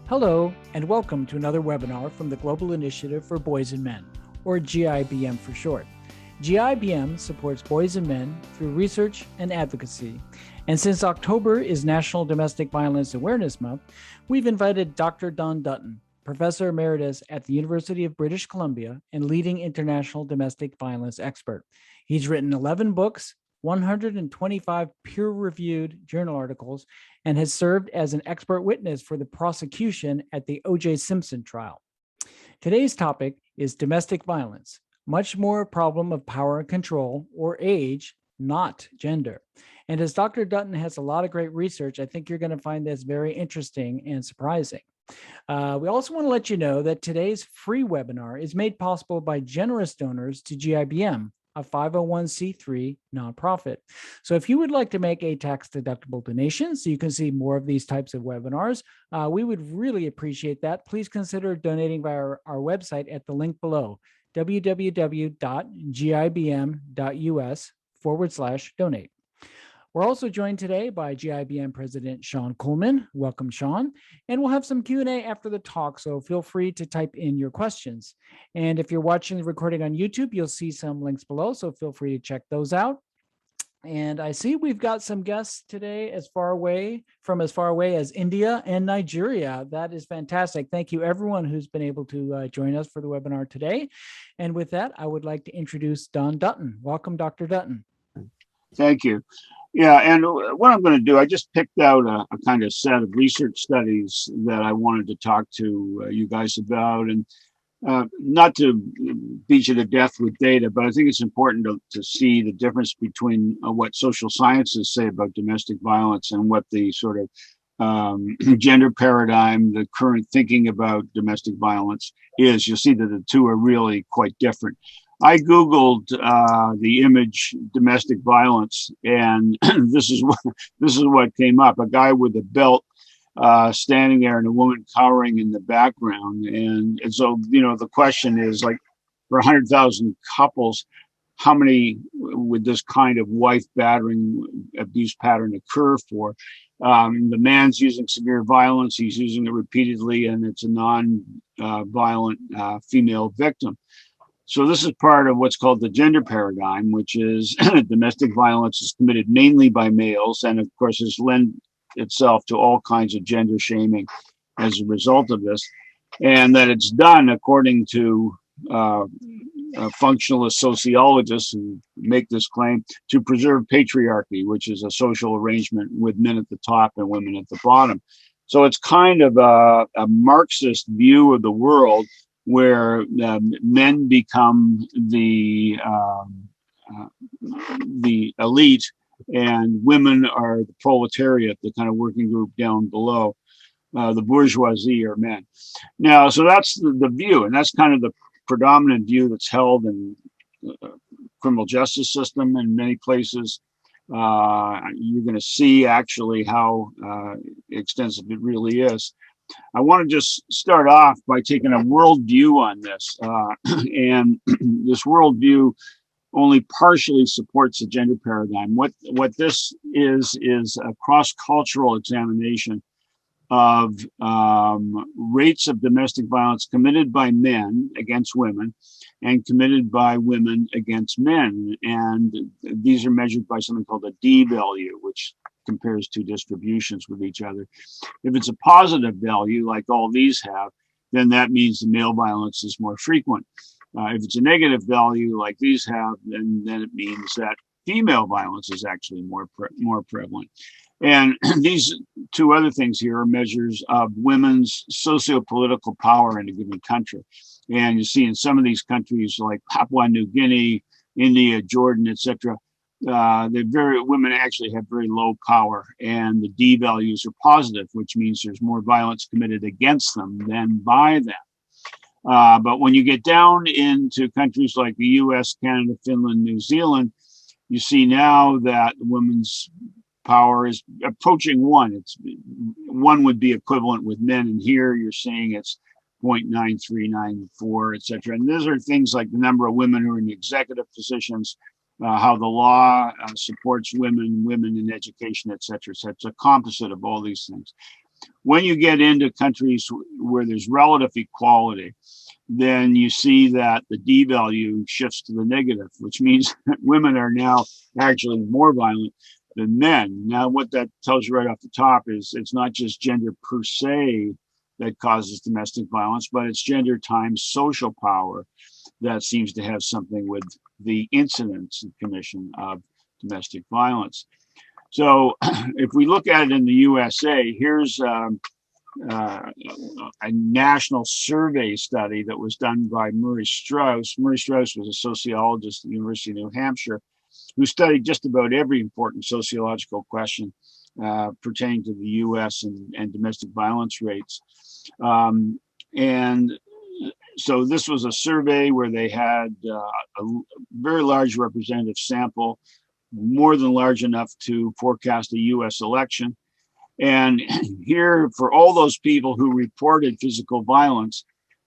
Hello, and welcome to another webinar from the Global Initiative for Boys and Men, or GIBM for short. GIBM supports boys and men through research and advocacy. And since October is National Domestic Violence Awareness Month, we've invited Dr. Don Dutton, Professor Emeritus at the University of British Columbia and leading international domestic violence expert. He's written 11 books, 125 peer-reviewed journal articles, and has served as an expert witness for the prosecution at the O.J. Simpson trial. Today's topic is domestic violence, much more a problem of power and control or age, not gender. And as Dr. Dutton has a lot of great research, I think you're going to find this very interesting and surprising. We also want to let you know that today's free webinar is made possible by generous donors to GIBM, a 501c3 nonprofit. So if you would like to make a tax-deductible donation so you can see more of these types of webinars, we would really appreciate that. Please consider donating via our website at the link below, www.gibm.us/donate. We're also joined today by GIBM President Sean Coleman. Welcome, Sean. And we'll have some Q&A after the talk, so feel free to type in your questions. And if you're watching the recording on YouTube, you'll see some links below, so feel free to check those out. And I see we've got some guests today as far away as India and Nigeria. That is fantastic. Thank you, everyone who's been able to join us for the webinar today. And with that, I would like to introduce Don Dutton. Welcome, Dr. Dutton. Thank you. Yeah, and what I'm going to do, I just picked out a kind of set of research studies that I wanted to talk to you guys about, and not to beat you to death with data, but I think it's important to see the difference between what social sciences say about domestic violence and what the sort of gender paradigm, the current thinking about domestic violence is. You'll see that the two are really quite different. I Googled the image domestic violence, and this is what came up: a guy with a belt standing there and a woman cowering in the background. And so, the question is, like, for 100,000 couples, how many would this kind of wife battering abuse pattern occur for? The man's using severe violence, he's using it repeatedly, and it's a non-violent female victim. So this is part of what's called the gender paradigm, which is domestic violence is committed mainly by males, and of course has lent itself to all kinds of gender shaming as a result of this, and that it's done according to functionalist sociologists who make this claim to preserve patriarchy, which is a social arrangement with men at the top and women at the bottom. So it's kind of a Marxist view of the world, where men become the elite and women are the proletariat, the kind of working group down below. The bourgeoisie are men. Now, so that's the view, and that's kind of the predominant view that's held in the criminal justice system in many places. You're going to see actually how extensive it really is. I want to just start off by taking a world view on this. And this world view only partially supports the gender paradigm. What this is a cross-cultural examination of rates of domestic violence committed by men against women and committed by women against men. And these are measured by something called a D value, which compares two distributions with each other. If it's a positive value, like all these have, then that means the male violence is more frequent. If it's a negative value, like these have, then it means that female violence is actually more prevalent. And these two other things here are measures of women's socio-political power in a given country. And you see in some of these countries like Papua New Guinea, India, Jordan, etc., women actually have very low power, and the D values are positive, which means there's more violence committed against them than by them. But when you get down into countries like the US, Canada, Finland, New Zealand, you see now that the women's power is approaching one. One would be equivalent with men, and here you're seeing it's 0.9394, etc. And those are things like the number of women who are in executive positions, how the law supports women in education, etc. So it's a composite of all these things. when you get into countries where there's relative equality, then you see that the D value shifts to the negative, which means that women are now actually more violent than men. Now, what that tells you right off the top is it's not just gender per se that causes domestic violence, but it's gender times social power that seems to have something with the incidence and commission of domestic violence. So if we look at it in the USA, here's a national survey study that was done by Murray Strauss. Murray Strauss was a sociologist at the University of New Hampshire who studied just about every important sociological question pertaining to the US and domestic violence rates. And so this was a survey where they had a very large representative sample, more than large enough to forecast a US election. And here, for all those people who reported physical violence,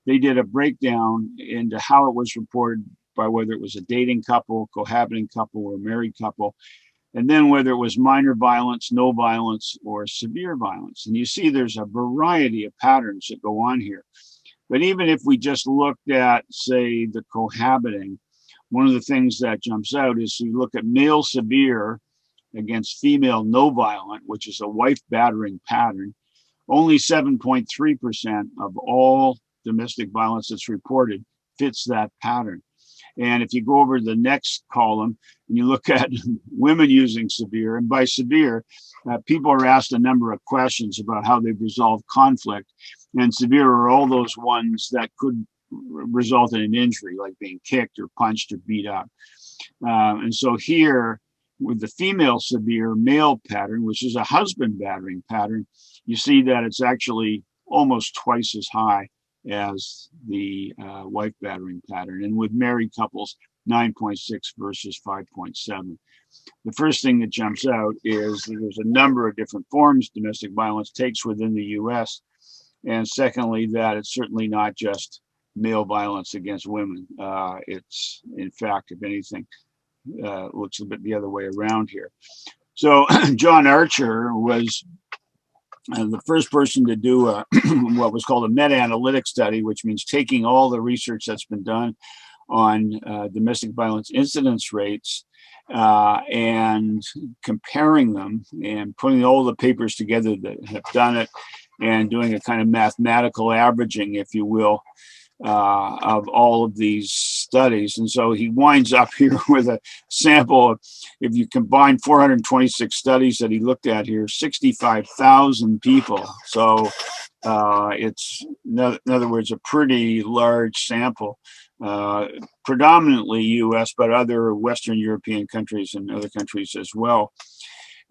they did a breakdown into how it was reported by whether it was a dating couple, cohabiting couple, or married couple, and then whether it was minor violence, no violence, or severe violence. And you see there's a variety of patterns that go on here. But even if we just looked at, say, the cohabiting, one of the things that jumps out is you look at male severe against female no violent, which is a wife battering pattern. Only 7.3% of all domestic violence that's reported fits that pattern. And if you go over to the next column and you look at women using severe, and by severe, people are asked a number of questions about how they've resolved conflict. And severe are all those ones that could result in an injury, like being kicked or punched or beat up. And so here, with the female severe male pattern, which is a husband battering pattern, you see that it's actually almost twice as high as the wife battering pattern. And with married couples, 9.6 versus 5.7. The first thing that jumps out is that there's a number of different forms domestic violence takes within the US. And secondly, that it's certainly not just male violence against women. It's, in fact, if anything, looks a bit the other way around here. So John Archer was the first person to do what was called a meta-analytic study, which means taking all the research that's been done on domestic violence incidence rates and comparing them and putting all the papers together that have done it and doing a kind of mathematical averaging, if you will, of all of these studies. And so he winds up here with a sample of, if you combine 426 studies that he looked at here, 65,000 people. So it's, in other words, a pretty large sample, predominantly US, but other Western European countries and other countries as well.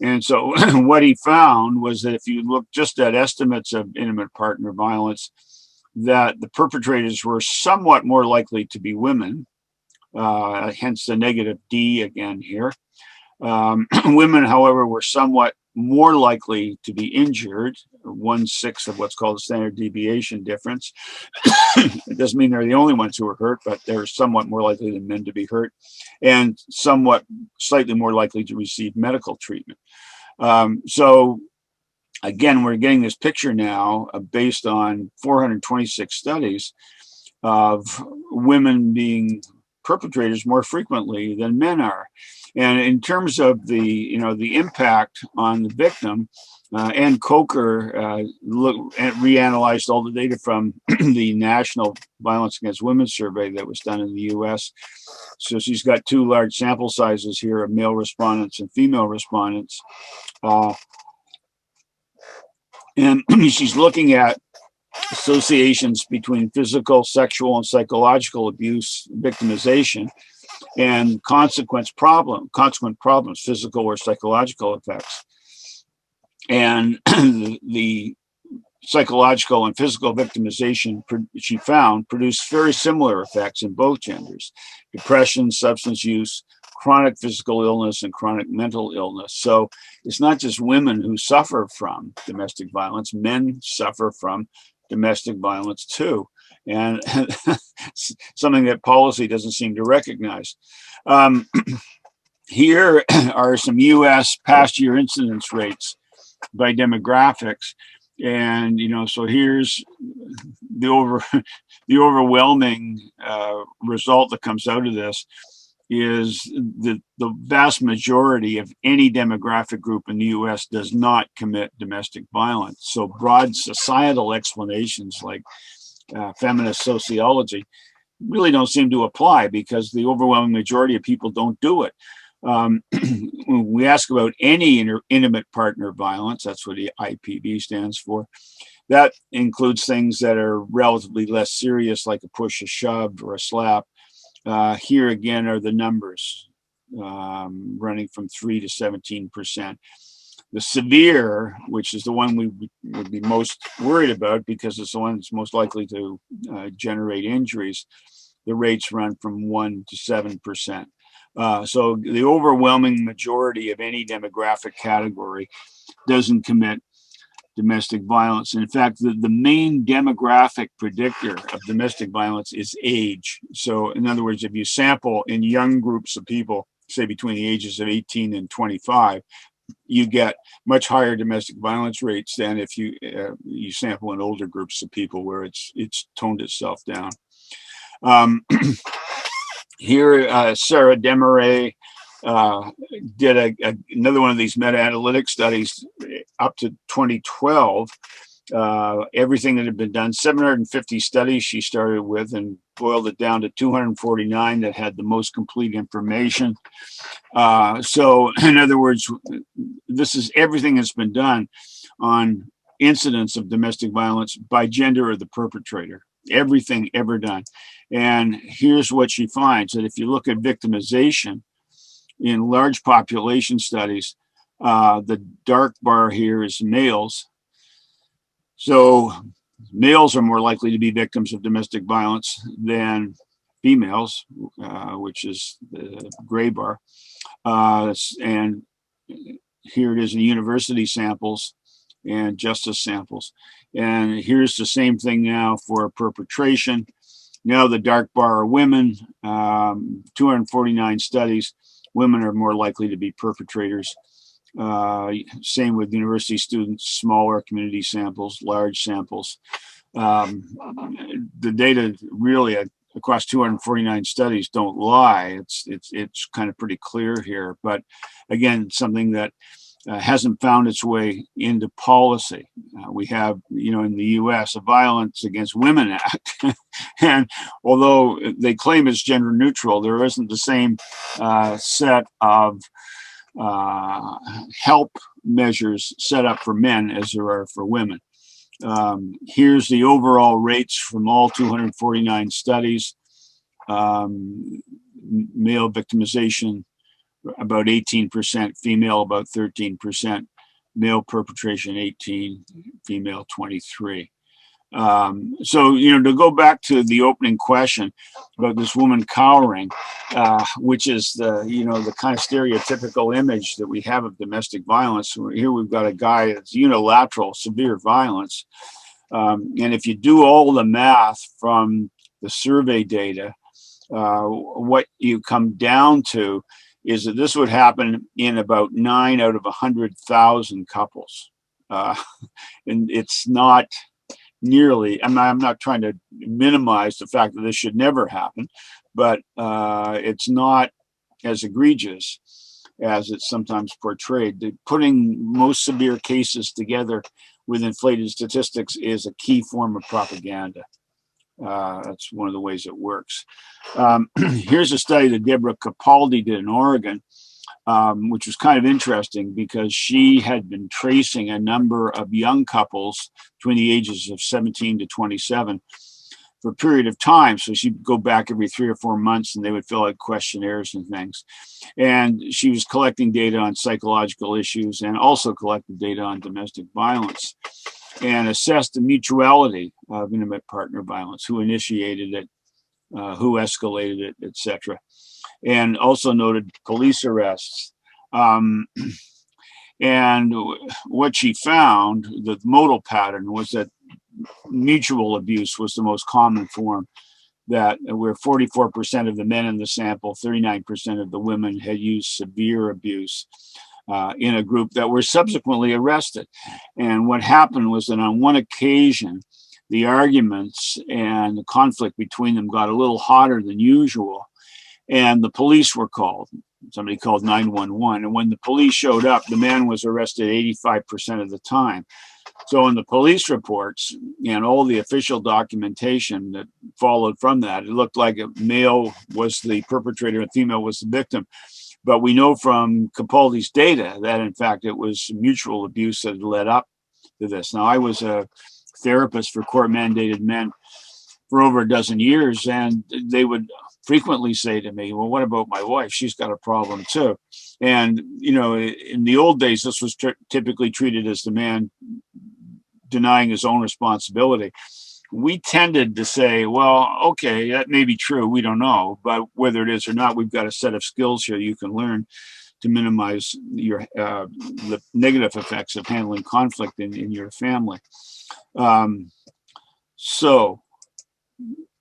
And so what he found was that if you look just at estimates of intimate partner violence, that the perpetrators were somewhat more likely to be women, hence the negative D again here. Women, however, were somewhat more likely to be injured, 1/6 of what's called the standard deviation difference. It doesn't mean they're the only ones who were hurt, but they're somewhat more likely than men to be hurt, and somewhat slightly more likely to receive medical treatment. So again, we're getting this picture now based on 426 studies of women being perpetrators more frequently than men are. And in terms of the impact on the victim, Ann Coker reanalyzed all the data from the National Violence Against Women survey that was done in the US. So she's got two large sample sizes here of male respondents and female respondents. And she's looking at associations between physical, sexual, and psychological abuse, victimization, and consequent problems, physical or psychological effects. And the psychological and physical victimization, she found, produced very similar effects in both genders: depression, substance use, chronic physical illness, and chronic mental illness. So it's not just women who suffer from domestic violence, men suffer from domestic violence too. And something that policy doesn't seem to recognize. Here are some US past year incidence rates by demographics. And so here's the the overwhelming result that comes out of this is the vast majority of any demographic group in the U.S. does not commit domestic violence. So broad societal explanations like feminist sociology really don't seem to apply, because the overwhelming majority of people don't do it. When we ask about any intimate partner violence, that's what the IPV stands for. That includes things that are relatively less serious, like a push, a shove, or a slap. Here again are the numbers, running from 3 to 17%. The severe, which is the one we would be most worried about because it's the one that's most likely to generate injuries, the rates run from 1 to 7%. So the overwhelming majority of any demographic category doesn't commit domestic violence. In fact, the main demographic predictor of domestic violence is age. So in other words, if you sample in young groups of people, say between the ages of 18 and 25, you get much higher domestic violence rates than if you sample in older groups of people where it's toned itself down. Here, Sarah Demarais did another one of these meta-analytic studies up to 2012. Everything that had been done, 750 studies she started with, and boiled it down to 249 that had the most complete information. So in other words, this is everything that's been done on incidents of domestic violence by gender of the perpetrator, everything ever done. And here's what she finds, that if you look at victimization in large population studies, the dark bar here is males. So males are more likely to be victims of domestic violence than females, which is the gray bar. And here it is in university samples and justice samples. And here's the same thing now for perpetration. Now the dark bar are women, 249 studies. Women are more likely to be perpetrators. Same with university students, smaller community samples, large samples. The data really across 249 studies don't lie. It's kind of pretty clear here, but again, something that hasn't found its way into policy. We have, in the U.S., a Violence Against Women Act, and although they claim it's gender neutral, there isn't the same set of help measures set up for men as there are for women. Here's the overall rates from all 249 studies. Male victimization, about 18%, female about 13%, male perpetration 18, female 23. So, to go back to the opening question about this woman cowering, which is the kind of stereotypical image that we have of domestic violence. Here we've got a guy that's unilateral, severe violence. And if you do all the math from the survey data, what you come down to is that this would happen in about 9 out of 100,000 couples. And it's not nearly, I'm not trying to minimize the fact that this should never happen, but it's not as egregious as it's sometimes portrayed. Putting most severe cases together with inflated statistics is a key form of propaganda. That's one of the ways it works. Here's a study that Deborah Capaldi did in Oregon, which was kind of interesting because she had been tracing a number of young couples between the ages of 17 to 27 for a period of time. So she'd go back every 3 or 4 months and they would fill out questionnaires and things. And she was collecting data on psychological issues and also collected data on domestic violence, and assessed the mutuality of intimate partner violence, who initiated it, who escalated it, etc. And also noted police arrests. And what she found, the modal pattern, was that mutual abuse was the most common form, that where 44% of the men in the sample, 39% of the women had used severe abuse. in a group that were subsequently arrested. And what happened was that on one occasion, the arguments and the conflict between them got a little hotter than usual, and the police were called. Somebody called 911, and when the police showed up, the man was arrested 85% of the time. So in the police reports and all the official documentation that followed from that, it looked like a male was the perpetrator and female was the victim. But we know from Capaldi's data that, in fact, it was mutual abuse that led up to this. Now, I was a therapist for court-mandated men for over a dozen years, and they would frequently say to me, well, what about my wife? She's got a problem too. And, you know, in the old days, this was typically treated as the man denying his own responsibility. We tended to say, well, okay, that may be true. We don't know. But whether it is or not, we've got a set of skills here you can learn to minimize your the negative effects of handling conflict in your family. So,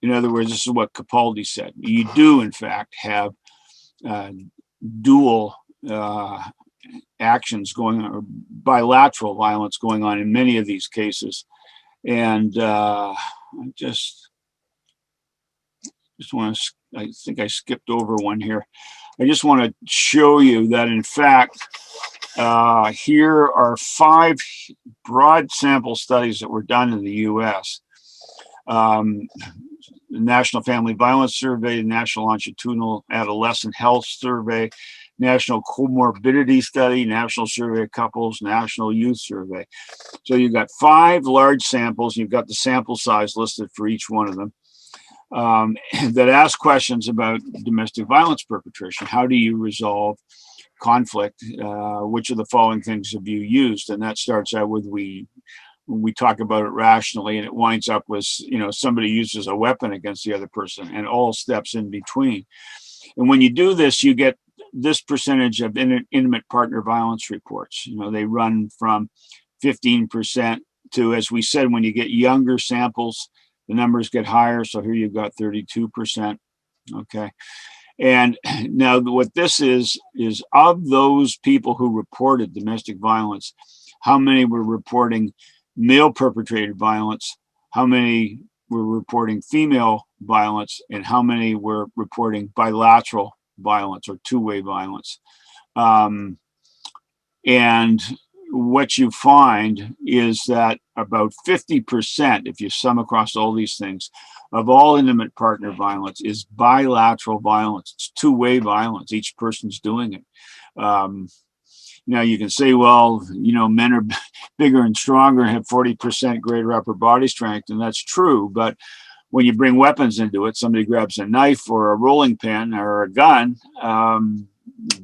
in other words, this is what Capaldi said. You do, in fact, have dual actions going on, or bilateral violence going on in many of these cases. And I just want to, I think I skipped over one here. I just want to show you that, in fact, here are 5 broad sample studies that were done in the U.S. The National Family Violence Survey, the National Longitudinal Adolescent Health Survey, National Comorbidity Study, National Survey of Couples, National Youth Survey. So you've got 5 large samples. You've got the sample size listed for each one of them that ask questions about domestic violence perpetration. How do you resolve conflict? Which of the following things have you used? And that starts out with we talk about it rationally, and it winds up with, you know, somebody uses a weapon against the other person, and all steps in between. And when you do this, you get this percentage of intimate partner violence reports. You know, they run from 15% to, as we said, when you get younger samples, the numbers get higher. So here you've got 32%. Okay. And now what this is of those people who reported domestic violence, how many were reporting male perpetrated violence, how many were reporting female violence, and how many were reporting bilateral violence or two-way violence. And what you find is that about 50%, if you sum across all these things, of all intimate partner violence is bilateral violence. It's two-way violence. Each person's doing it. Now you can say, well, you know, men are bigger and stronger and have 40% greater upper body strength, and that's true. But when you bring weapons into it, somebody grabs a knife or a rolling pin or a gun,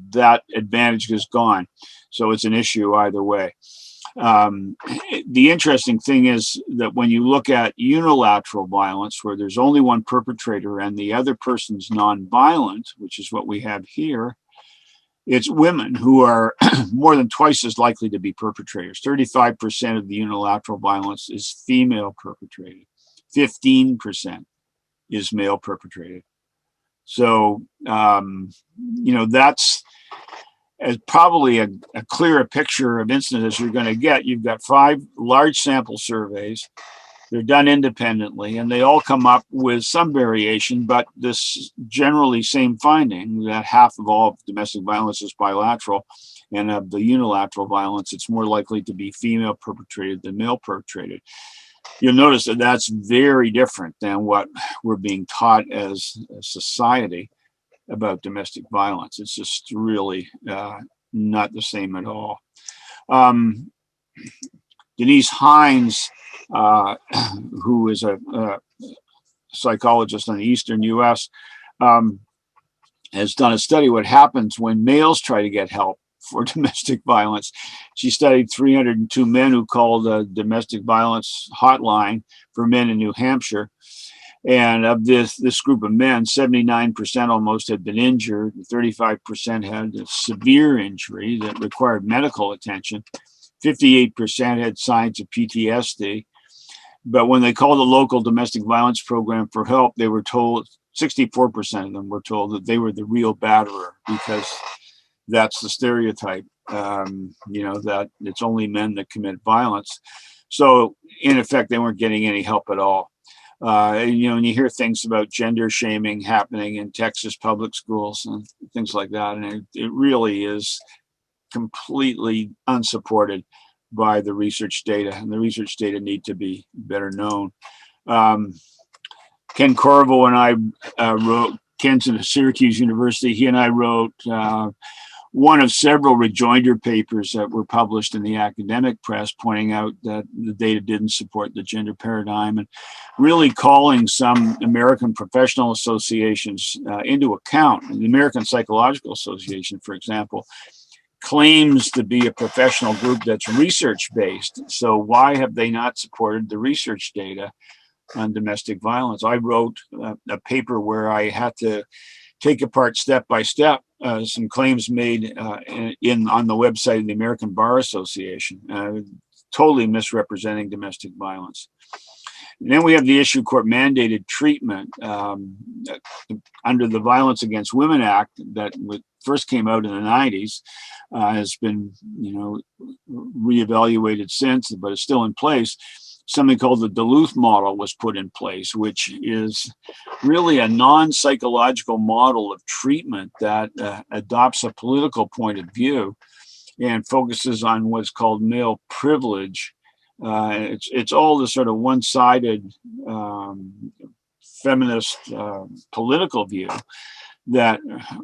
that advantage is gone. So it's an issue either way. The interesting thing is that when you look at unilateral violence, where there's only one perpetrator and the other person's nonviolent, which is what we have here, it's women who are more than twice as likely to be perpetrators. 35% of the unilateral violence is female perpetrated. 15% is male perpetrated. So, you know, that's as probably a clearer picture of incidents as you're going to get. You've got 5 large sample surveys. They're done independently, and they all come up with some variation, but this generally same finding that half of all domestic violence is bilateral, and of the unilateral violence, it's more likely to be female perpetrated than male perpetrated. You'll notice that that's very different than what we're being taught as a society about domestic violence. It's just really not the same at all. Denise Hines, who is a psychologist in the Eastern U.S., has done a study what happens when males try to get help for domestic violence. She studied 302 men who called a domestic violence hotline for men in New Hampshire. And of this group of men, 79% almost had been injured, and 35% had a severe injury that required medical attention. 58% had signs of PTSD. But when they called the local domestic violence program for help, they were told, 64% of them were told that they were the real batterer, because that's the stereotype that it's only men that commit violence. So in effect, they weren't getting any help at all. And you hear things about gender shaming happening in Texas public schools and things like that. And it really is completely unsupported by the research data, and the research data need to be better known. Ken Corvo and I wrote, Ken's at Syracuse University, he and I wrote one of several rejoinder papers that were published in the academic press pointing out that the data didn't support the gender paradigm, and really calling some American professional associations into account. The American Psychological Association, for example, claims to be a professional group that's research-based. So why have they not supported the research data on domestic violence? I wrote a paper where I had to take apart step by step some claims made on the website of the American Bar Association, totally misrepresenting domestic violence. And then we have the issue court mandated treatment under the Violence Against Women Act that first came out in the 90s, has been reevaluated since, but it's still in place. Something called the Duluth model was put in place, which is really a non-psychological model of treatment that adopts a political point of view and focuses on what's called male privilege. It's all the sort of one-sided feminist political view that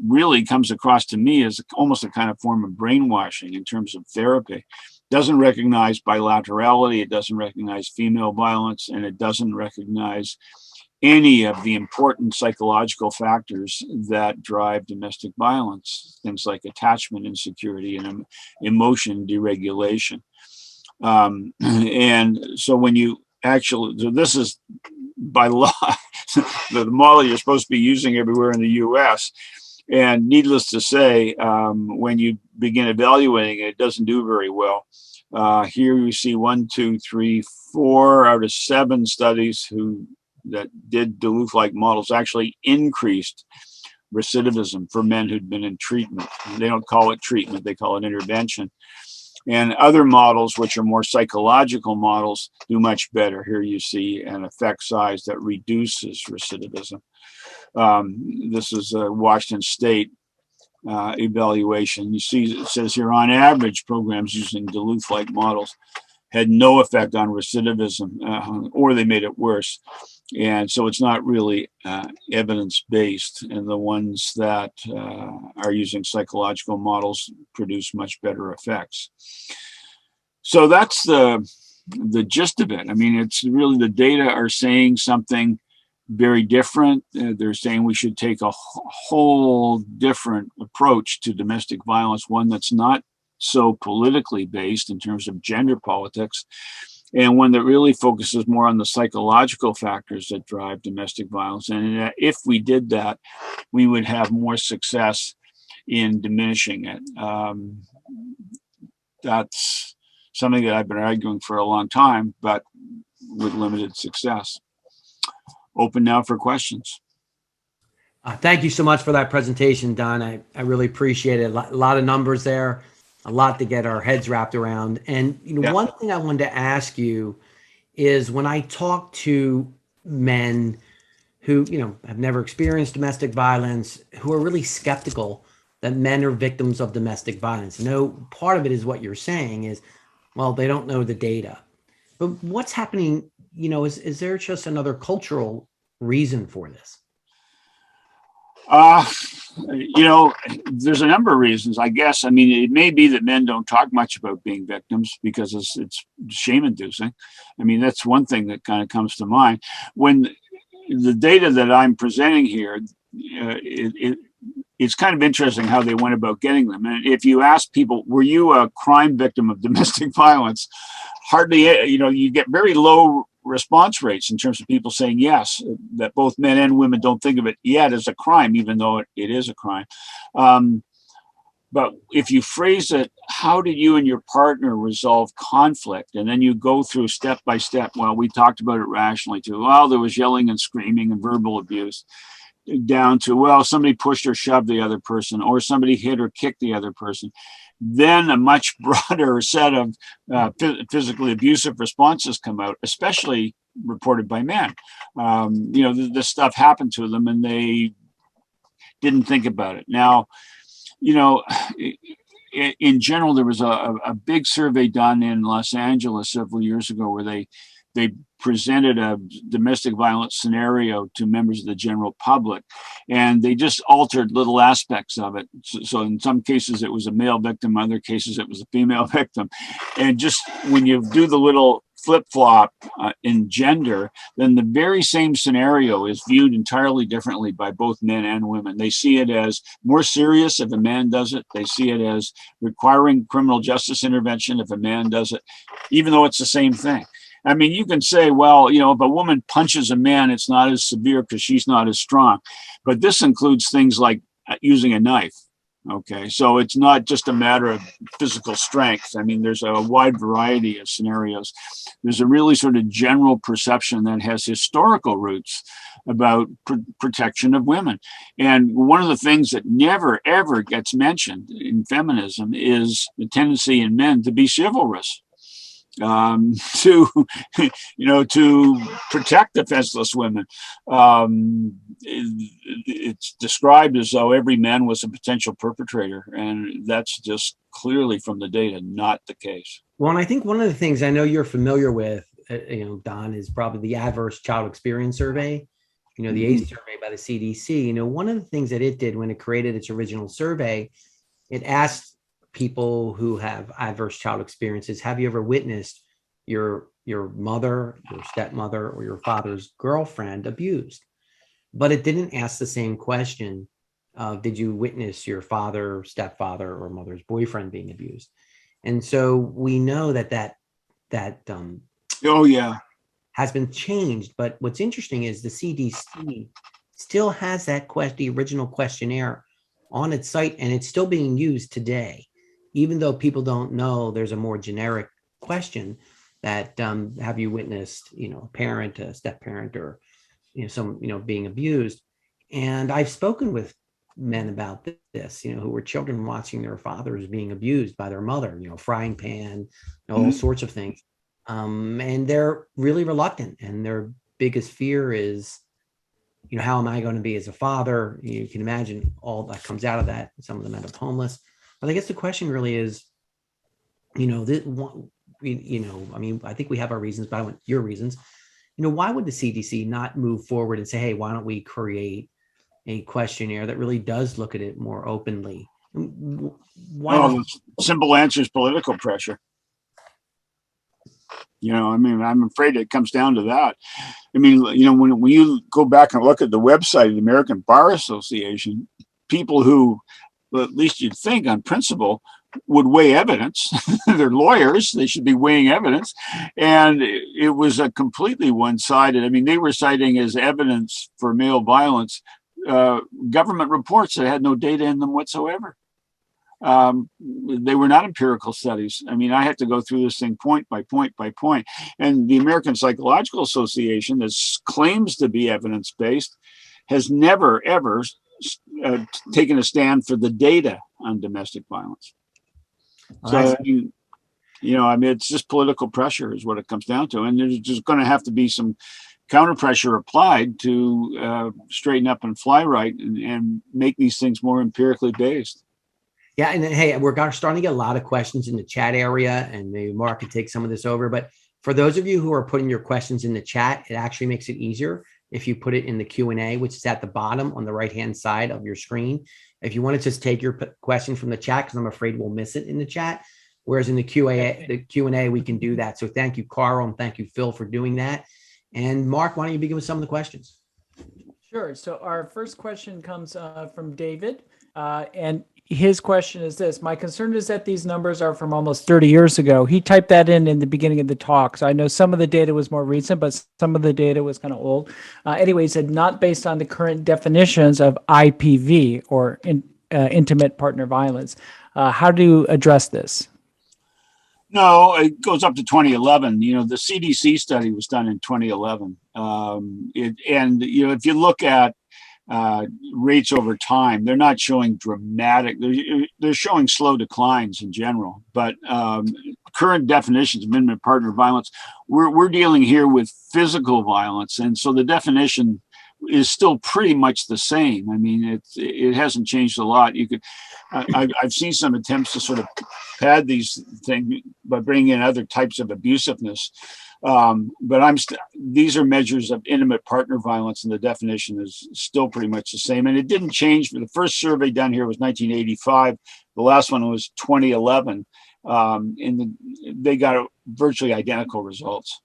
really comes across to me as almost a kind of form of brainwashing in terms of therapy. Doesn't recognize bilaterality, it doesn't recognize female violence, and it doesn't recognize any of the important psychological factors that drive domestic violence, things like attachment insecurity and emotion deregulation. And so when you actually, so this is by law, the model you're supposed to be using everywhere in the US. And needless to say, when you begin evaluating it, it doesn't do very well. Here you see 1, 2, 3, 4 out of 7 studies that did Duluth-like models actually increased recidivism for men who'd been in treatment. They don't call it treatment, they call it intervention. And other models, which are more psychological models, do much better. Here you see an effect size that reduces recidivism. This is a Washington State evaluation. You see, it says here, on average, programs using Duluth-like models had no effect on recidivism, or they made it worse. And so it's not really evidence-based, and the ones that are using psychological models produce much better effects. So that's the gist of it. I mean, it's really, the data are saying something very different. They're saying we should take a whole different approach to domestic violence, one that's not so politically based in terms of gender politics, and one that really focuses more on the psychological factors that drive domestic violence. And if we did that, we would have more success in diminishing it. That's something that I've been arguing for a long time, but with limited success. Open now for questions. Thank you so much for that presentation, Don. I really appreciate it. A lot of numbers there, a lot to get our heads wrapped around. And one thing I wanted to ask you is, when I talk to men who have never experienced domestic violence, who are really skeptical that men are victims of domestic violence. Part of it is what you're saying is, well, they don't know the data. But what's happening? Is there just another cultural reason for this? There's a number of reasons, I guess. I mean, it may be that men don't talk much about being victims because it's shame-inducing. I mean, that's one thing that kind of comes to mind. When the data that I'm presenting here, it's kind of interesting how they went about getting them. And if you ask people, were you a crime victim of domestic violence? Hardly, you get very low response rates in terms of people saying yes, that both men and women don't think of it yet as a crime, even though it is a crime. But if you phrase it, how did you and your partner resolve conflict? And then you go through step by step. Well, we talked about it rationally too. Well, there was yelling and screaming and verbal abuse. down to, well, somebody pushed or shoved the other person, or somebody hit or kicked the other person. Then a much broader set of physically abusive responses come out, especially reported by men. This stuff happened to them and they didn't think about it. Now, in general, there was a big survey done in Los Angeles several years ago where they presented a domestic violence scenario to members of the general public, and they just altered little aspects of it. So in some cases it was a male victim, other cases it was a female victim. And just when you do the little flip-flop in gender, then the very same scenario is viewed entirely differently by both men and women. They see it as more serious if a man does it. They see it as requiring criminal justice intervention if a man does it, even though it's the same thing. I mean, you can say, well, if a woman punches a man, it's not as severe because she's not as strong. But this includes things like using a knife. Okay, so it's not just a matter of physical strength. I mean, there's a wide variety of scenarios. There's a really sort of general perception that has historical roots about protection of women. And one of the things that never, ever gets mentioned in feminism is the tendency in men to be chivalrous. To protect defenseless women. It's described as though every man was a potential perpetrator, and that's just clearly from the data not the case. Well, and I think one of the things I know you're familiar with, Don, is probably the Adverse Child Experience Survey, the ACE survey by the CDC. One of the things that it did when it created its original survey, it asked people who have adverse child experiences, have you ever witnessed your mother, your stepmother, or your father's girlfriend abused? But it didn't ask the same question of, did you witness your father, stepfather, or mother's boyfriend being abused? And so we know that has been changed. But what's interesting is the CDC still has that the original questionnaire on its site, and it's still being used today. Even though people don't know, there's a more generic question that have you witnessed, a parent, a step parent, or being abused? And I've spoken with men about this, who were children watching their fathers being abused by their mother, frying pan, all sorts of things, and they're really reluctant. And their biggest fear is, how am I going to be as a father? You can imagine all that comes out of that. Some of them end up homeless. But I guess the question really is, I think we have our reasons, but I want your reasons. Why would the CDC not move forward and say, hey, why don't we create a questionnaire that really does look at it more openly? The simple answer is political pressure. I'm afraid it comes down to that. When you go back and look at the website of the American Bar Association, people who, well, at least you'd think on principle, would weigh evidence. They're lawyers, they should be weighing evidence. And it was a completely one-sided. They were citing as evidence for male violence government reports that had no data in them whatsoever. They were not empirical studies. I had to go through this thing point by point by point. And the American Psychological Association, that claims to be evidence-based, has never, ever taken a stand for the data on domestic violence. So, it's just political pressure is what it comes down to. And there's just going to have to be some counter pressure applied to straighten up and fly right and make these things more empirically based. Yeah. And then, hey, we're starting to get a lot of questions in the chat area, and maybe Mark could take some of this over. But for those of you who are putting your questions in the chat, it actually makes it easier if you put it in the Q&A, which is at the bottom on the right-hand side of your screen. If you want to just take your question from the chat, because I'm afraid we'll miss it in the chat. Whereas in the Q&A, we can do that. So thank you, Carl, and thank you, Phil, for doing that. And Mark, why don't you begin with some of the questions? Sure. So our first question comes from David, and his question is this: my concern is that these numbers are from almost 30 years ago. He typed that in the beginning of the talk. So I know some of the data was more recent, but some of the data was kind of old. Anyway, he said not based on the current definitions of IPV, or intimate partner violence. How do you address this? No, it goes up to 2011. The CDC study was done in 2011. If you look at rates over time. They're not showing dramatic. They're showing slow declines in general. But current definitions of intimate partner violence, we're dealing here with physical violence, and so the definition is still pretty much the same. I mean, it hasn't changed a lot. You could, I've seen some attempts to sort of pad these things by bringing in other types of abusiveness, but these are measures of intimate partner violence, and the definition is still pretty much the same. And it didn't change. The first survey done here was 1985. The last one was 2011, and they got virtually identical results.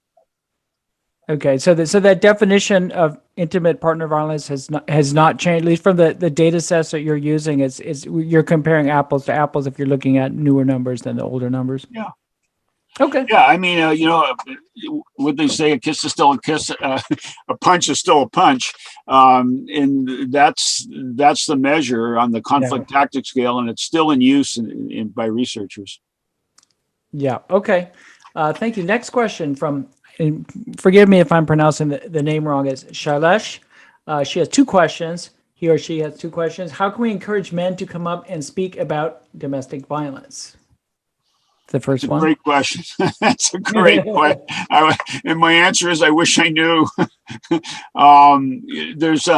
Okay, so that definition of intimate partner violence has not changed, at least from the data sets that you're using. You're comparing apples to apples if you're looking at newer numbers than the older numbers. Yeah. Okay. Yeah, I mean, what they say, a kiss is still a kiss, a punch is still a punch, and that's the measure on the conflict tactic scale, and it's still in use by researchers. Yeah. Okay. Thank you. Next question from. And forgive me if I'm pronouncing the name wrong, is Shailesh. She has two questions. He or she has two questions. How can we encourage men to come up and speak about domestic violence? The first one. Great question. That's a great question. And my answer is, I wish I knew. There's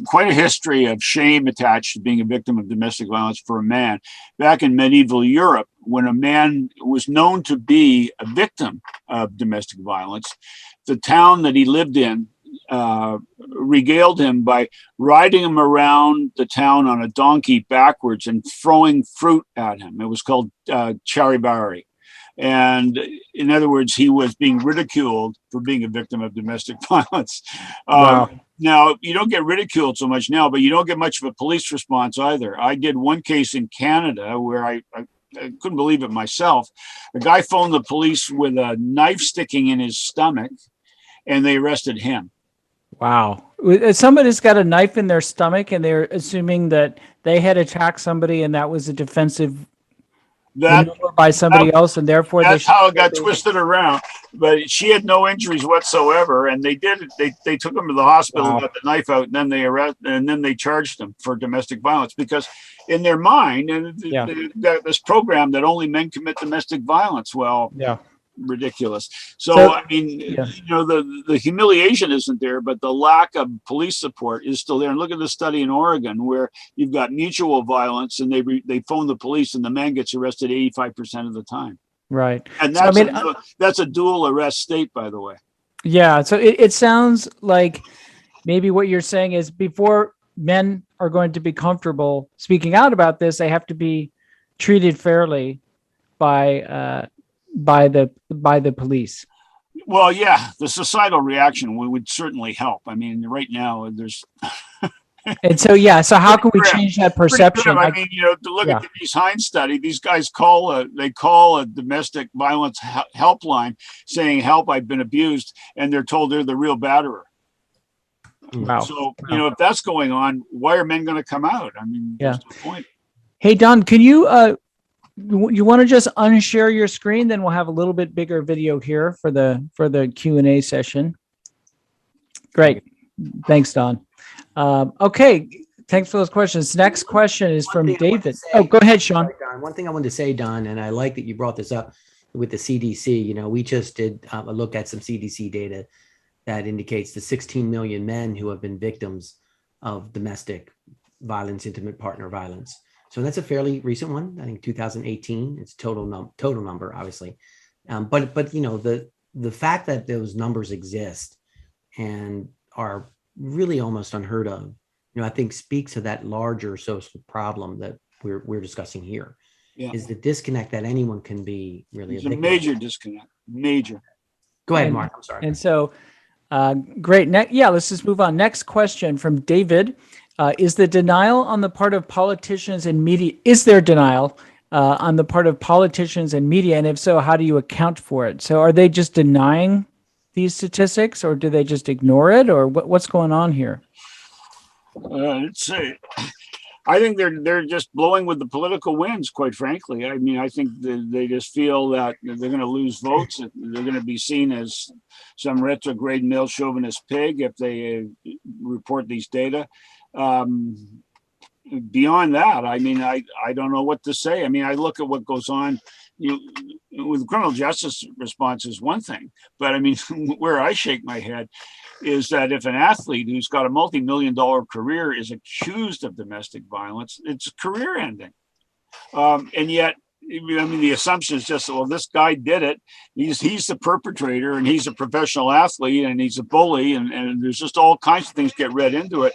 quite a history of shame attached to being a victim of domestic violence for a man. Back in medieval Europe, when a man was known to be a victim of domestic violence, the town that he lived in regaled him by riding him around the town on a donkey backwards and throwing fruit at him. It was called charibari. And in other words, he was being ridiculed for being a victim of domestic violence. Wow. Now, you don't get ridiculed so much now, but you don't get much of a police response either. I did one case in Canada where I couldn't believe it myself. A guy phoned the police with a knife sticking in his stomach, and they arrested him. Wow. Somebody's got a knife in their stomach, and they're assuming that they had attacked somebody, and that was a defensive maneuver by somebody else, and therefore that's how it got twisted around. But she had no injuries whatsoever, and they did it. They took him to the hospital, wow, got the knife out, and then they charged him for domestic violence, because in their mind, they got this program that only men commit domestic violence. Well, yeah. Ridiculous. So I mean, the humiliation isn't there, but the lack of police support is still there. And look at the study in Oregon where you've got mutual violence, and they phone the police, and the man gets arrested 85% of the time. Right. And that's that's a dual arrest state, by the way. Yeah. So it sounds like maybe what you're saying is, before men are going to be comfortable speaking out about this, they have to be treated fairly by the police. Well, yeah, the societal reaction would certainly help. I mean, right now there's. And so, so how can we change that perception? I mean, to look at the Denise Hines study, these guys call a domestic violence helpline saying, "Help, I've been abused," and they're told they're the real batterer. Wow. So, if that's going on, why are men going to come out? I mean, that's the point. Hey, Don, can you want to just unshare your screen? Then we'll have a little bit bigger video here for the Q&A session. Great. Thanks, Don. Okay. Thanks for those questions. Next question is from David. Go ahead, Sean. Don, one thing I wanted to say, Don, and I like that you brought this up with the CDC. We just did a look at some CDC data that indicates the 16 million men who have been victims of domestic violence, intimate partner violence. So that's a fairly recent one. I think 2018. It's total number, obviously. But the fact that those numbers exist and are really almost unheard of, I think speaks to that larger social problem that we're discussing here. Yeah. Is the disconnect that anyone can be really. It's a major disconnect. Major. Go ahead, Mark. I'm sorry. And so, great. Let's just move on. Next question from David. Is the denial on the part of politicians and media? Is there denial on the part of politicians and media? And if so, how do you account for it? So are they just denying these statistics, or do they just ignore it, or what's going on here? I think they're just blowing with the political winds, quite frankly. I mean, I think they just feel that they're going to lose votes. They're going to be seen as some retrograde male chauvinist pig if they report these data. Beyond that, I mean, I don't know what to say. I mean, I look at what goes on. With criminal justice response is one thing, but I mean, where I shake my head is that if an athlete who's got a multi-million-dollar career is accused of domestic violence, it's career ending. And yet, I mean, the assumption is just, well, this guy did it. He's the perpetrator, and he's a professional athlete, and he's a bully, and there's just all kinds of things get read into it.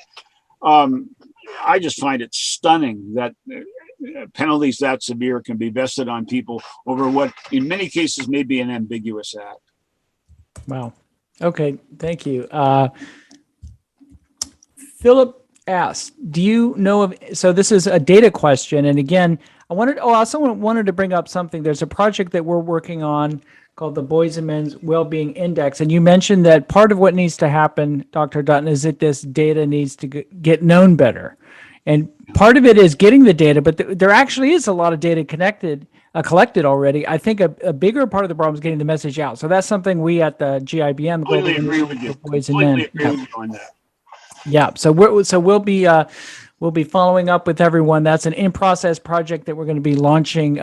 I just find it stunning that penalties that severe can be vested on people over what, in many cases, may be an ambiguous act. Wow. Okay. Thank you. Philip asked, do you know of, so this is a data question. And again, I also wanted to bring up something. There's a project that we're working on called the Boys and Men's Wellbeing Index. And you mentioned that part of what needs to happen, Dr. Dutton, is that this data needs to get known better. And part of it is getting the data, but there actually is a lot of data collected already. I think a bigger part of the problem is getting the message out. So that's something we at the GIBM, Completely agree with you. Boys and Men. Agree with you on that. Yeah. So we'll be following up with everyone. That's an in-process project that we're going to be launching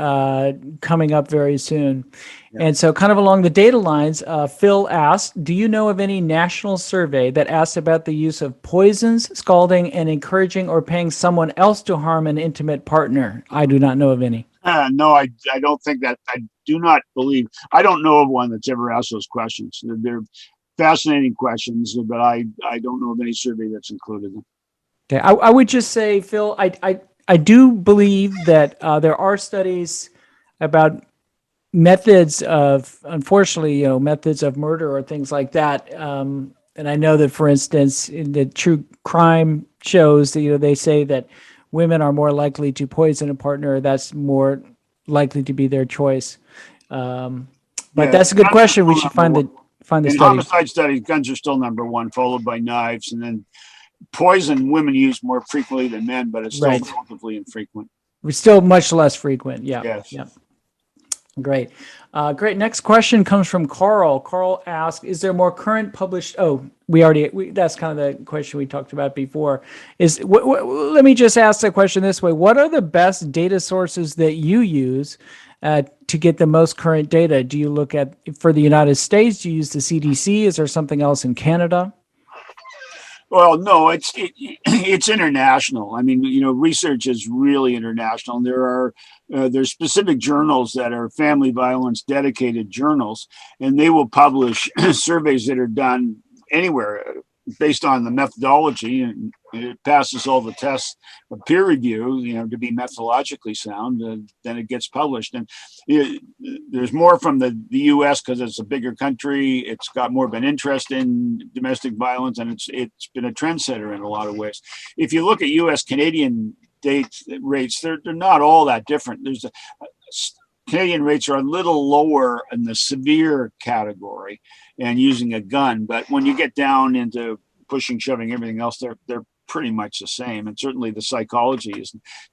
coming up very soon. Yeah. And so kind of along the data lines, Phil asked, do you know of any national survey that asks about the use of poisons, scalding, and encouraging or paying someone else to harm an intimate partner? I do not know of any. No, I don't think that. I do not believe. I don't know of one that's ever asked those questions. They're fascinating questions, but I don't know of any survey that's included them. Okay, I would just say, Phil, I do believe that there are studies about methods of, unfortunately, methods of murder or things like that. And I know that, for instance, in the true crime shows that, they say that women are more likely to poison a partner. That's more likely to be their choice. But that's a good question. We should find the study. Homicide studies, guns are still number one, followed by knives, and then poison women use more frequently than men, but it's still relatively infrequent. It's still much less frequent. Yeah. Yes. Yeah. Great. Great. Next question comes from Carl. Carl asked, is there more current published? That's kind of the question we talked about before. Let me just ask the question this way. What are the best data sources that you use to get the most current data? Do you look at, for the United States, do you use the CDC? Is there something else in Canada? Well, no, it's international. I mean, research is really international. There's specific journals that are family violence dedicated journals, and they will publish surveys that are done anywhere based on the methodology, and it passes all the tests of peer review, to be methodologically sound, then it gets published. And there's more from the U.S. because it's a bigger country. It's got more of an interest in domestic violence, and it's been a trendsetter in a lot of ways. If you look at U.S. Canadian rates, they're not all that different. Canadian rates are a little lower in the severe category and using a gun, but when you get down into pushing, shoving, everything else, they're pretty much the same. And certainly the psychology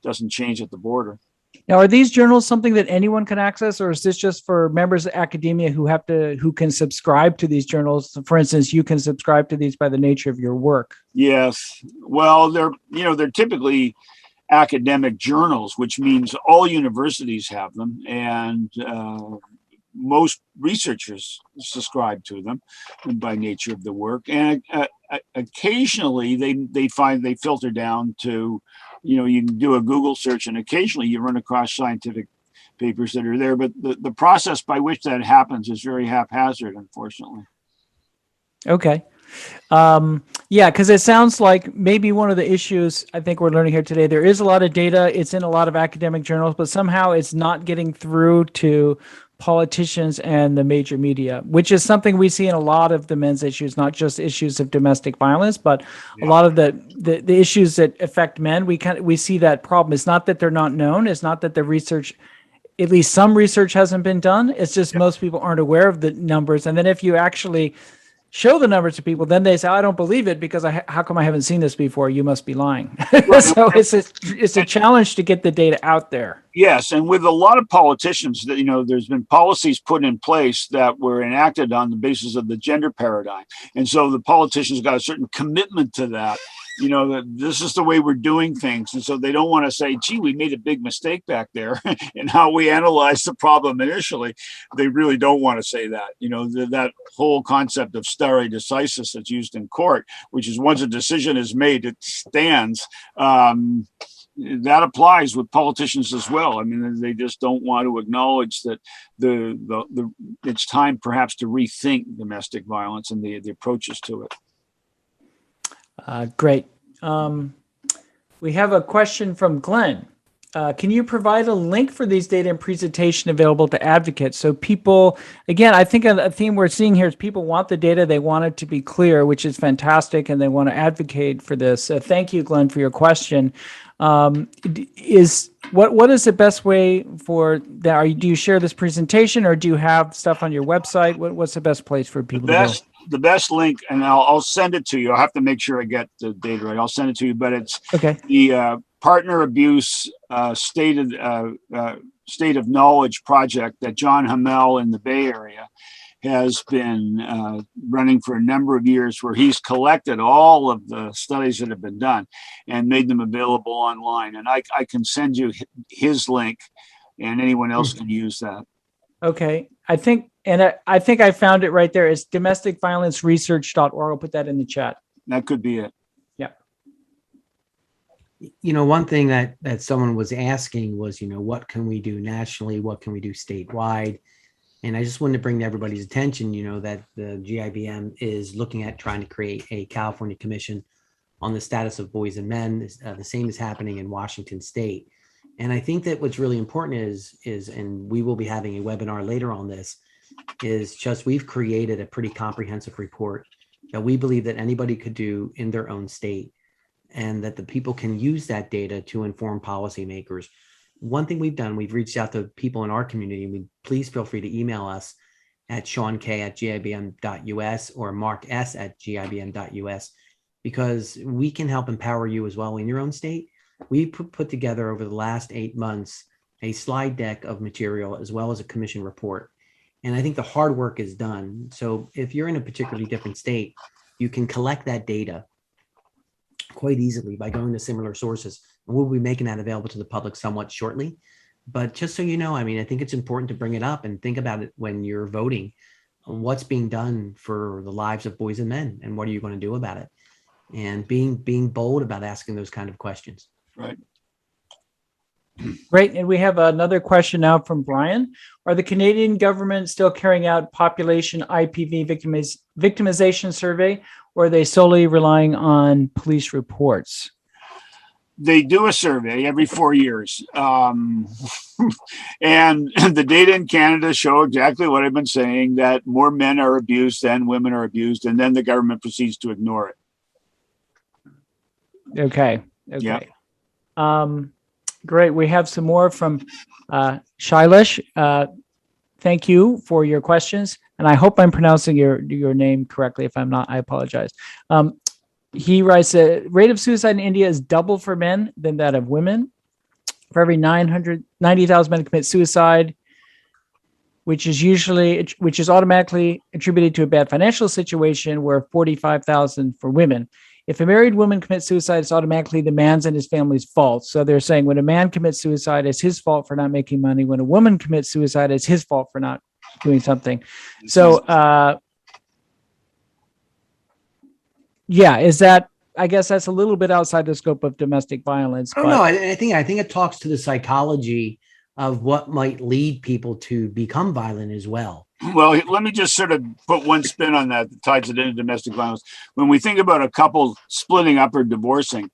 doesn't change at the border. Now, are these journals something that anyone can access, or is this just for members of academia who can subscribe to these journals? For instance, you can subscribe to these by the nature of your work. Yes. Well, they're typically academic journals, which means all universities have them, and most researchers subscribe to them by nature of the work. And occasionally they filter down to, you can do a Google search, and occasionally you run across scientific papers that are there, but the process by which that happens is very haphazard, unfortunately. Okay. Because it sounds like maybe one of the issues I think we're learning here today, there is a lot of data, it's in a lot of academic journals, but somehow it's not getting through to politicians and the major media, which is something we see in a lot of the men's issues, not just issues of domestic violence, but a lot of the issues that affect men. We see that problem. It's not that they're not known. It's not that the research, at least some research, hasn't been done. It's just most people aren't aware of the numbers. And then if you actually show the numbers to people, then they say, I don't believe it because how come I haven't seen this before? You must be lying. Right. So it's a challenge to get the data out there. Yes, and with a lot of politicians, that there's been policies put in place that were enacted on the basis of the gender paradigm, and so the politicians got a certain commitment to that. That this is the way we're doing things, and so they don't want to say, "Gee, we made a big mistake back there," in how we analyzed the problem initially. They really don't want to say that. That whole concept of stare decisis that's used in court, which is once a decision is made, it stands. That applies with politicians as well. I mean, they just don't want to acknowledge that it's time perhaps to rethink domestic violence and the approaches to it. Great. We have a question from Glenn. Can you provide a link for these data and presentation available to advocates? So people, again, I think a theme we're seeing here is people want the data, they want it to be clear, which is fantastic, and they want to advocate for this. So thank you, Glenn, for your question. What is the best way for that? Do you share this presentation, or do you have stuff on your website? What's the best place for people to go? The best link, and I'll send it to you. I'll have to make sure I get the data right. I'll send it to you, but it's okay. The Partner Abuse State of Knowledge project that John Hamel in the Bay Area has been running for a number of years, where he's collected all of the studies that have been done and made them available online. And I can send you his link, and anyone else can use that. Okay. I think I found it right there. It's domesticviolenceresearch.org. I'll put that in the chat. That could be it. Yeah. One thing that someone was asking was, what can we do nationally? What can we do statewide? And I just wanted to bring to everybody's attention, that the GIBM is looking at trying to create a California commission on the status of boys and men. The same is happening in Washington State. And I think that what's really important is, and we will be having a webinar later on this, is just we've created a pretty comprehensive report that we believe that anybody could do in their own state, and that the people can use that data to inform policymakers. One thing we've done, we've reached out to people in our community, and please feel free to email us at seank@gibm.us or marks@gibm.us, because we can help empower you as well in your own state. We put together over the last 8 months a slide deck of material as well as a commission report. And I think the hard work is done. So if you're in a particularly different state, you can collect that data quite easily by going to similar sources. And we'll be making that available to the public somewhat shortly. But just so you know, I think it's important to bring it up and think about it when you're voting. What's being done for the lives of boys and men, and what are you going to do about it? And being bold about asking those kind of questions. Right. Great. And we have another question now from Brian. Are the Canadian government still carrying out population IPV victimization survey, or are they solely relying on police reports? They do a survey every 4 years. And the data in Canada show exactly what I've been saying, that more men are abused than women are abused, and then the government proceeds to ignore it. Okay. Yeah. Great. We have some more from Shailesh. Thank you for your questions. And I hope I'm pronouncing your name correctly. If I'm not, I apologize. He writes, the rate of suicide in India is double for men than that of women. For every 90,000 men commit suicide, which is automatically attributed to a bad financial situation, where 45,000 for women. If a married woman commits suicide, it's automatically the man's and his family's fault. So they're saying when a man commits suicide, it's his fault for not making money. When a woman commits suicide, it's his fault for not doing something. So, I guess that's a little bit outside the scope of domestic violence. I don't know. I think it talks to the psychology of what might lead people to become violent as well. Well, let me just sort of put one spin on that ties it into domestic violence. When we think about a couple splitting up or divorcing,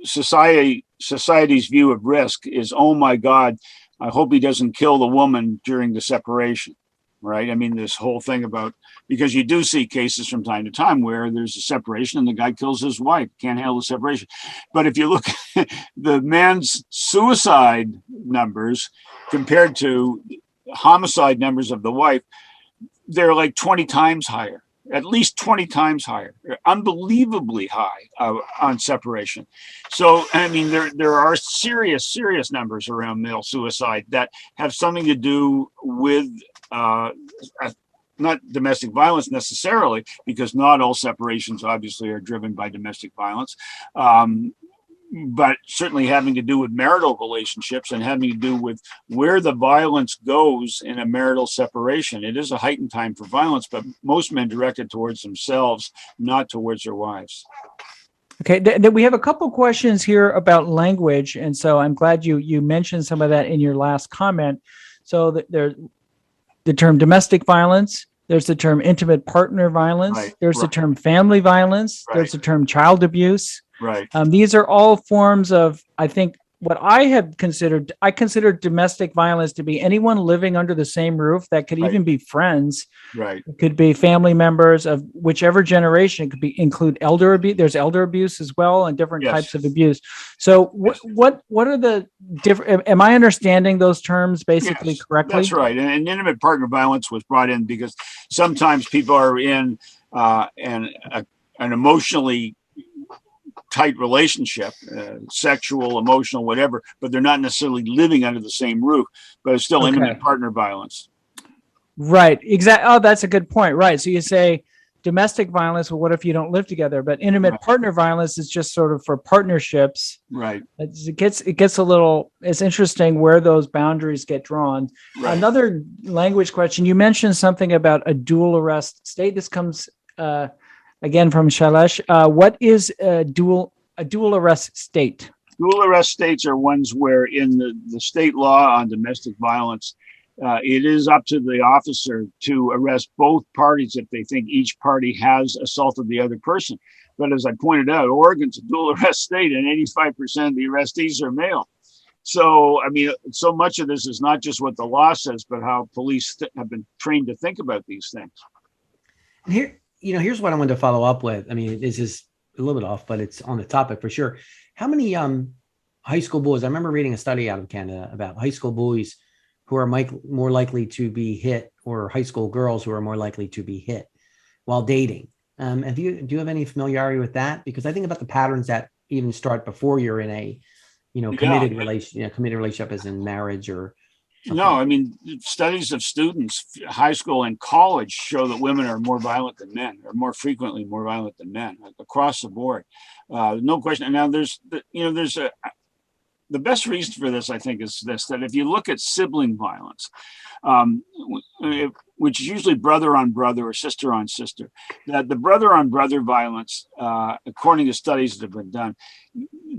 society's view of risk is, oh my God, I hope he doesn't kill the woman during the separation, right? I mean, this whole thing about, because you do see cases from time to time where there's a separation and the guy kills his wife, can't handle the separation. But if you look at the man's suicide numbers compared to homicide numbers of the wife, they're like 20 times higher, at least 20 times higher. They're unbelievably high on separation. So, I mean, there are serious numbers around male suicide that have something to do with not domestic violence necessarily, because not all separations obviously are driven by domestic violence, but certainly having to do with marital relationships and having to do with where the violence goes in a marital separation. It is a heightened time for violence, but most men direct it towards themselves, not towards their wives. Okay, we have a couple questions here about language, and so I'm glad you mentioned some of that in your last comment. So there's the term domestic violence, there's the term intimate partner violence, Right, there's the right. term family violence, Right. there's the term child abuse. Right. These are all forms of, I think, what I consider domestic violence to be anyone living under the same roof. That could Right. even be friends. Right. It could be family members of whichever generation. It could include elder abuse. There's elder abuse as well, and different Yes. types of abuse. So what are the different? Am I understanding those terms basically Yes, correctly? that's right. And intimate partner violence was brought in because sometimes people are in an emotionally tight relationship, sexual, emotional, whatever, but they're not necessarily living under the same roof, but it's still intimate partner violence. Right. Exactly. Oh, that's a good point. Right. So you say domestic violence. Well, what if you don't live together? But intimate Right. partner violence is just sort of for partnerships. Right. It gets a little. It's interesting where those boundaries get drawn. Right. Another language question. You mentioned something about a dual arrest state. This comes again from Shailesh. What is a dual arrest state? Dual arrest states are ones where in the state law on domestic violence, it is up to the officer to arrest both parties if they think each party has assaulted the other person. But as I pointed out, Oregon's a dual arrest state and 85% of the arrestees are male. So, I mean, so much of this is not just what the law says, but how police have been trained to think about these things. And here, here's what I wanted to follow up with. I mean, this is a little bit off, but it's on the topic for sure. How many high school boys? I remember reading a study out of Canada about high school boys who are more likely to be hit, or high school girls who are more likely to be hit while dating. Do you have any familiarity with that? Because I think about the patterns that even start before you're in a, committed relationship, as in marriage or something. No, I mean, studies of students, high school and college, show that women are more violent than men, or more frequently more violent than men, across the board. No question. And now the best reason for this, I think, is this: that if you look at sibling violence, which is usually brother on brother or sister on sister, that the brother on brother violence, according to studies that have been done,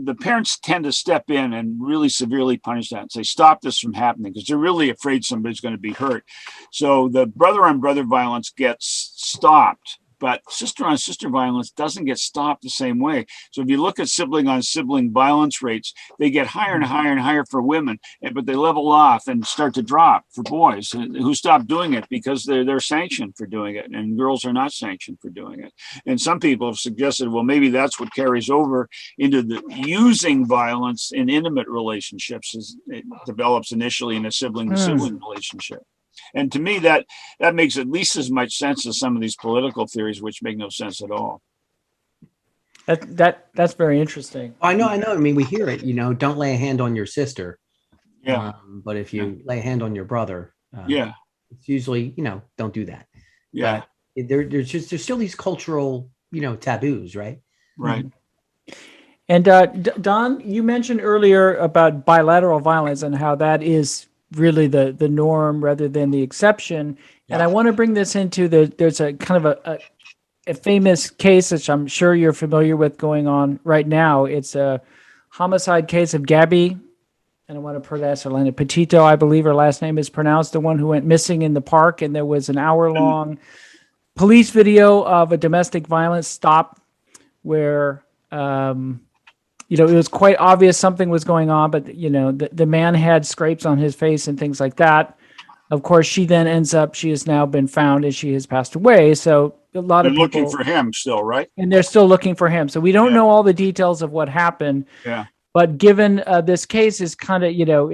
the parents tend to step in and really severely punish that and say, stop this from happening, because they're really afraid somebody's going to be hurt. So the brother on brother violence gets stopped, but sister on sister violence doesn't get stopped the same way. So if you look at sibling on sibling violence rates, they get higher and higher and higher for women, but they level off and start to drop for boys who stop doing it because they're sanctioned for doing it, and girls are not sanctioned for doing it. And some people have suggested, well, maybe that's what carries over into the using violence in intimate relationships, as it develops initially in a sibling to sibling relationship. And to me, that makes at least as much sense as some of these political theories, which make no sense at all. That's very interesting. I know. I mean, we hear it. Don't lay a hand on your sister. Yeah. But if you lay a hand on your brother, it's usually don't do that. Yeah. But there's still these cultural taboos, right? Right. And Don, you mentioned earlier about bilateral violence and how that is really the norm rather than the exception. Yeah. And I want to bring this into there's a kind of a famous case, which I'm sure you're familiar with, going on right now. It's a homicide case of Gabby, and I want to pronounce her name, Petito, I believe her last name is pronounced, the one who went missing in the park. And there was an hour-long police video of a domestic violence stop where it was quite obvious something was going on, but the man had scrapes on his face and things like that. Of course, she then she has now been found and she has passed away. So a lot of people looking for him still, right? And they're still looking for him. So we don't know all the details of what happened. Yeah. But given this case is kind of,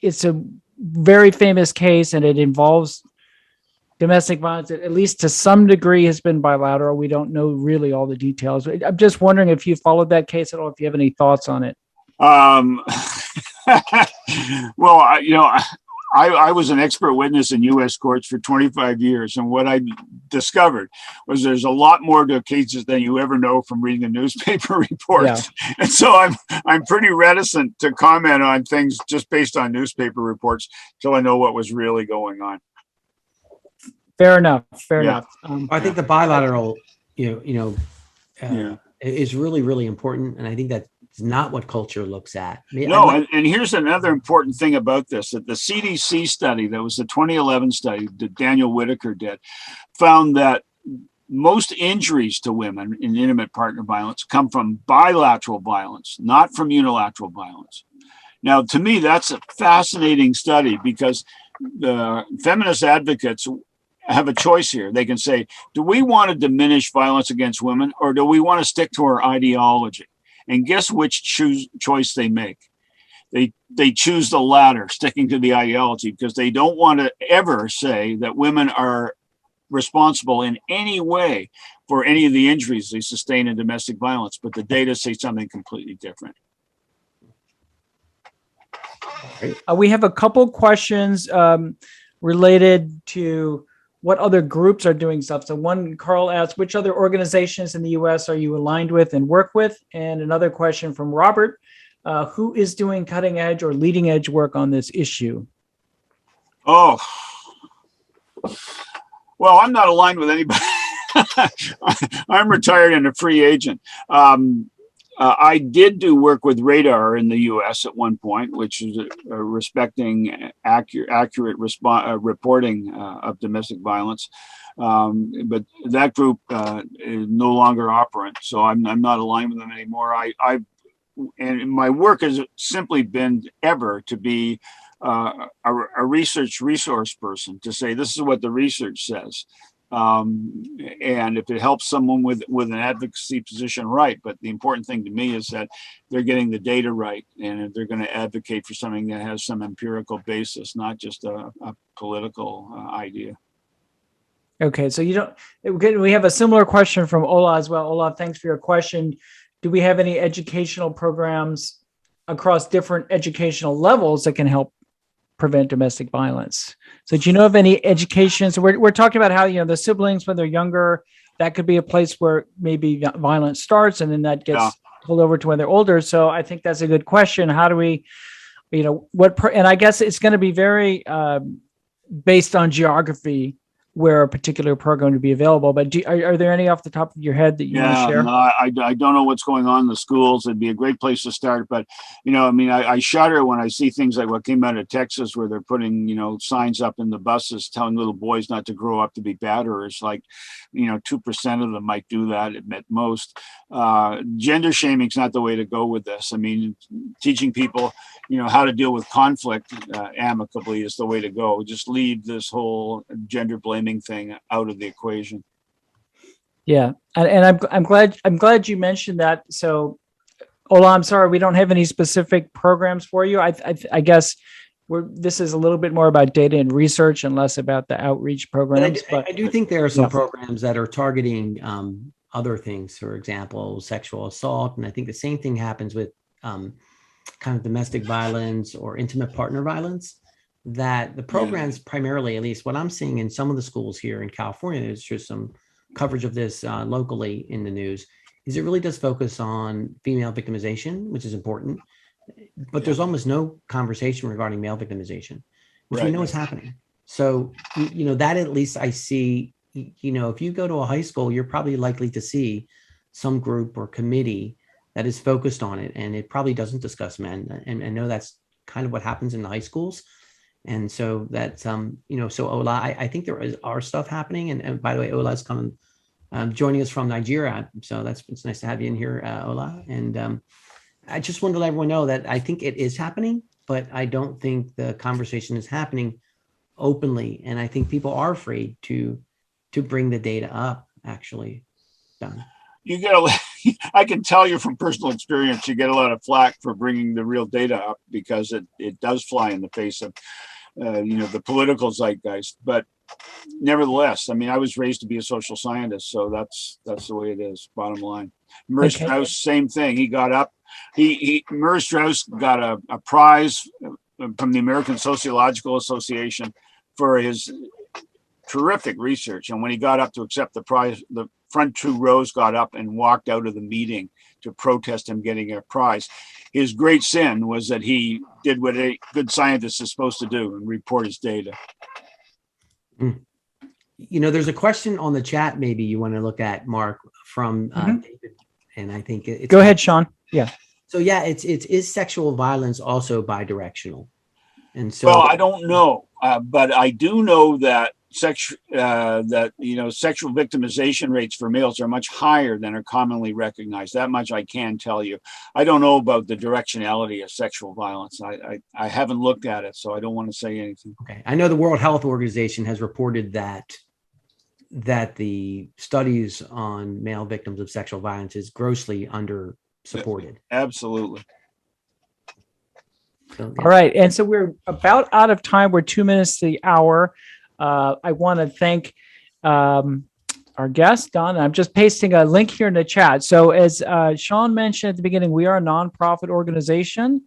it's a very famous case, and it involves domestic violence, at least to some degree, has been bilateral. We don't know really all the details. I'm just wondering if you followed that case at all, if you have any thoughts on it. Well, I was an expert witness in U.S. courts for 25 years, and what I discovered was there's a lot more to cases than you ever know from reading a newspaper report. Yeah. And so I'm pretty reticent to comment on things just based on newspaper reports till I know what was really going on. Fair enough. Fair Yeah. enough. I think the bilateral, is really, really important, and I think that's not what culture looks at. No, and here's another important thing about this, that the CDC study, that was the 2011 study that Daniel Whitaker did, found that most injuries to women in intimate partner violence come from bilateral violence, not from unilateral violence. Now, to me, that's a fascinating study, because the feminist advocates have a choice here. They can say, do we want to diminish violence against women, or do we want to stick to our ideology? And guess which choice they make? They choose the latter, sticking to the ideology, because they don't want to ever say that women are responsible in any way for any of the injuries they sustain in domestic violence. But the data say something completely different. We have a couple questions related to what other groups are doing stuff. So one, Carl asks, which other organizations in the US are you aligned with and work with? And another question from Robert, who is doing cutting edge or leading edge work on this issue? Oh, well, I'm not aligned with anybody. I'm retired and a free agent. I did do work with Radar in the U.S. at one point, which is respecting accurate reporting of domestic violence. But that group is no longer operant, so I'm not aligned with them anymore. And my work has simply been ever to be a research resource person, to say this is what the research says. And if it helps someone with an advocacy position, right. But the important thing to me is that they're getting the data right, and if they're going to advocate for something that has some empirical basis, not just a political idea. Okay, so we have a similar question from Ola as well. Ola, thanks for your question. Do we have any educational programs across different educational levels that can help prevent domestic violence? So do you know of any education? So we're talking about how, the siblings, when they're younger, that could be a place where maybe violence starts, and then that gets pulled over to when they're older. So I think that's a good question. How do we, and I guess it's going to be very based on geography where a particular program to be available. But are there any off the top of your head that you want to share? No, I don't know what's going on in the schools. It'd be a great place to start. But, I shudder when I see things like what came out of Texas, where they're putting, signs up in the buses telling little boys not to grow up to be batterers. Like, 2% of them might do that at most. Gender shaming is not the way to go with this. I mean, teaching people, how to deal with conflict amicably is the way to go. Just leave this whole gender blaming thing out of the equation. Yeah, and I'm glad you mentioned that. So, Ola, I'm sorry we don't have any specific programs for you. I guess this is a little bit more about data and research and less about the outreach programs. But I do think there are some programs that are targeting other things, for example, sexual assault, and I think the same thing happens with kind of domestic violence or intimate partner violence. That the programs primarily, at least what I'm seeing in some of the schools here in California, there's just some coverage of this locally in the news, is it really does focus on female victimization, which is important, but there's almost no conversation regarding male victimization, which we know is happening. So, that at least I see, if you go to a high school, you're probably likely to see some group or committee that is focused on it, and it probably doesn't discuss men. And I know that's kind of what happens in the high schools. And so that's, so Ola, I think there are stuff happening. And by the way, Ola's coming, joining us from Nigeria. So it's nice to have you in here, Ola. And I just wanted to let everyone know that I think it is happening, but I don't think the conversation is happening openly. And I think people are afraid to bring the data up, actually. Don. I can tell you from personal experience, you get a lot of flack for bringing the real data up, because it does fly in the face of, the political zeitgeist. But nevertheless, I mean, I was raised to be a social scientist, so that's the way it is. Bottom line. Merz Strauss, same thing. He got up. Merz Strauss got a prize from the American Sociological Association for his terrific research. And when he got up to accept the prize, the front 2 rows got up and walked out of the meeting to protest him getting a prize. His great sin was that he did what a good scientist is supposed to do and report his data. You know, there's a question on the chat maybe you want to look at, Mark, from David, and I think it's... Go ahead, Sean. Yeah. So yeah, is sexual violence also bidirectional? And so, well, I don't know, but I do know that sexual victimization rates for males are much higher than are commonly recognized. That much I can tell you. I don't know about the directionality of sexual violence. I haven't looked at it, so I don't want to say anything. Okay, I know the World Health Organization has reported that the studies on male victims of sexual violence is grossly under supported. Absolutely. So, yeah. All right. And so we're about out of time. We're 2 minutes to the hour. I want to thank our guest, Don. I'm just pasting a link here in the chat. So as Sean mentioned at the beginning, we are a nonprofit organization.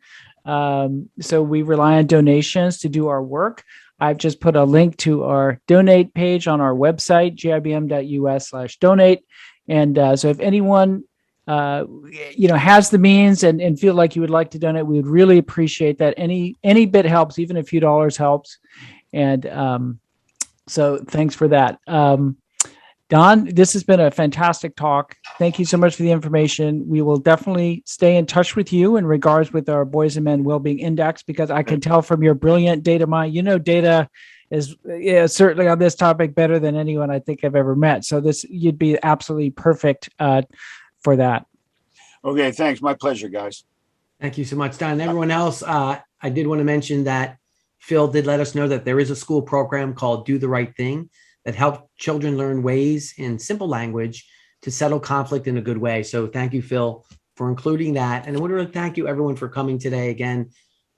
So we rely on donations to do our work. I've just put a link to our donate page on our website, gibm.us/donate. And so if anyone has the means and feel like you would like to donate, we would really appreciate that. Any bit helps, even a few dollars helps. And so thanks for that. Don, this has been a fantastic talk. Thank you so much for the information. We will definitely stay in touch with you in regards with our Boys and Men Wellbeing Index, because I can tell from your brilliant data mind, data is certainly on this topic better than anyone I think I've ever met. So you'd be absolutely perfect for that. Okay, thanks. My pleasure, guys. Thank you so much, Don. And everyone else, I did want to mention that Phil did let us know that there is a school program called Do the Right Thing that helps children learn ways in simple language to settle conflict in a good way. So thank you, Phil, for including that. And I want to thank you, everyone, for coming today. Again,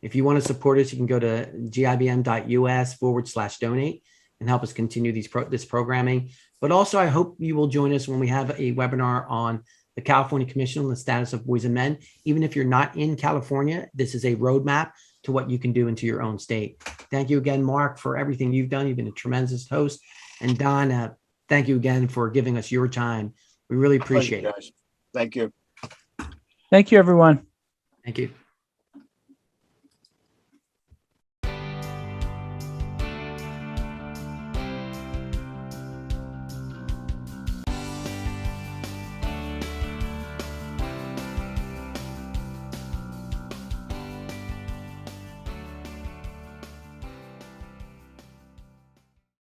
if you want to support us, you can go to gibm.us/donate and help us continue this programming. But also, I hope you will join us when we have a webinar on the California Commission on the Status of Boys and Men. Even if you're not in California, this is a roadmap to what you can do into your own state. Thank you again, Mark, for everything you've done. You've been a tremendous host. And Don, thank you again for giving us your time. We really appreciate it. Thank you. Thank you, everyone. Thank you.